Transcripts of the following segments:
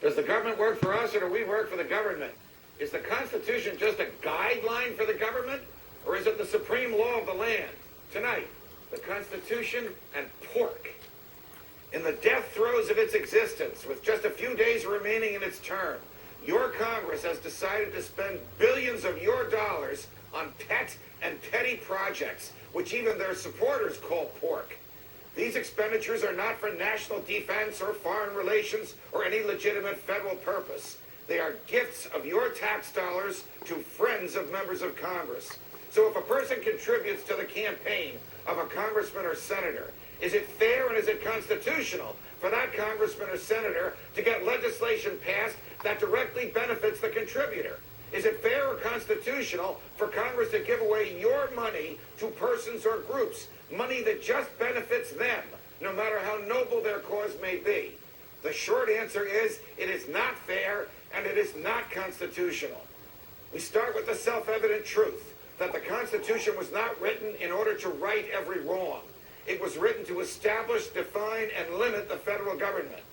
Does the government work for us or do we work for the government? Is the Constitution just a guideline for the government, or is it the supreme law of the land? Tonight, the Constitution and pork. In the death throes of its existence, with just a few days remaining in its term, your Congress has decided to spend billions of your dollars on pet and petty projects, which even their supporters call pork. These expenditures are not for national defense or foreign relations or any legitimate federal purpose. They are gifts of your tax dollars to friends of members of Congress. So if a person contributes to the campaign of a congressman or senator, is it fair and is it constitutional for that congressman or senator to get legislation passed that directly benefits the contributor? Is it fair or constitutional for Congress to give away your money to persons or groups, money that just benefits them, no matter how noble their cause may be? The short answer is it is not fair and it is not constitutional. We start with the self-evident truth that the Constitution was not written in order to right every wrong. It was written to establish, define, and limit the federal government.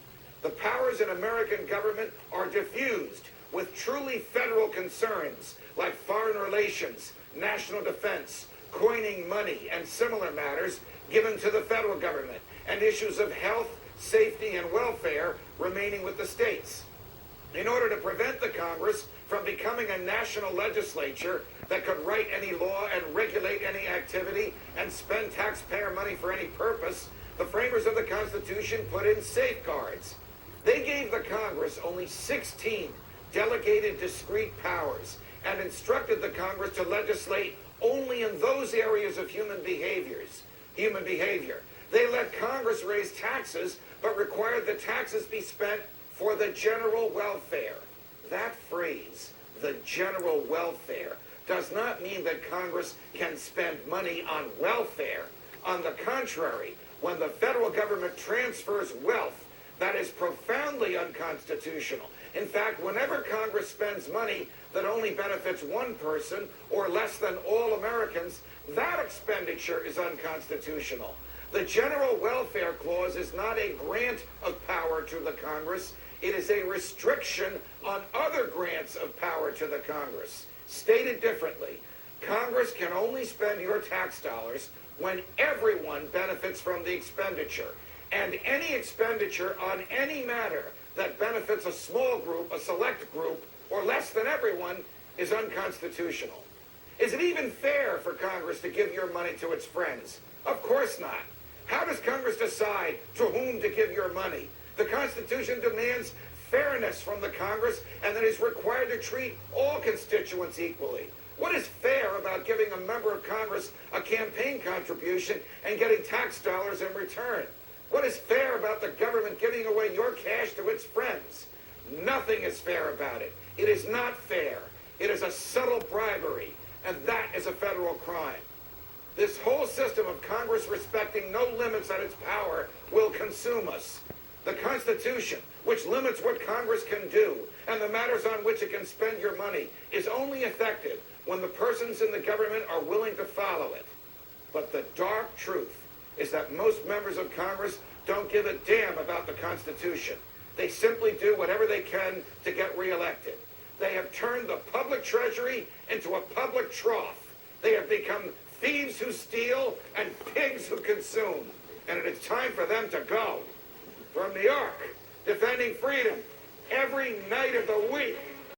The powers in American government are diffused with truly federal concerns like foreign relations, national defense, coining money, and similar matters given to the federal government, and issues of health, safety, and welfare remaining with the states. In order to prevent the Congress from becoming a national legislature that could write any law and regulate any activity and spend taxpayer money for any purpose, the framers of the Constitution put in safeguards. They gave the Congress only 16 delegated discrete powers and instructed the Congress to legislate only in those areas of human behavior. They let Congress raise taxes, but required the taxes be spent for the general welfare. That phrase, the general welfare, does not mean that Congress can spend money on welfare. On the contrary, when the federal government transfers wealth, that is profoundly unconstitutional. In fact, whenever Congress spends money that only benefits one person or less than all Americans, that expenditure is unconstitutional. The General Welfare Clause is not a grant of power to the Congress. It is a restriction on other grants of power to the Congress. Stated differently, Congress can only spend your tax dollars when everyone benefits from the expenditure. And any expenditure on any matter that benefits a small group, a select group, or less than everyone is unconstitutional. Is it even fair for Congress to give your money to its friends? Of course not. How does Congress decide to whom to give your money? The Constitution demands fairness from the Congress and that is required to treat all constituents equally. What is fair about giving a member of Congress a campaign contribution and getting tax dollars in return? What is fair about the government giving away your cash to its friends? Nothing is fair about it. It is not fair. It is a subtle bribery, and that is a federal crime. This whole system of Congress respecting no limits on its power will consume us. The Constitution, which limits what Congress can do and the matters on which it can spend your money, is only effective when the persons in the government are willing to follow it. But the dark truth is that most members of Congress don't give a damn about the Constitution. They simply do whatever they can to get reelected. They have turned the public treasury into a public trough. They have become thieves who steal and pigs who consume. And it is time for them to go. From New York, defending freedom every night of the week.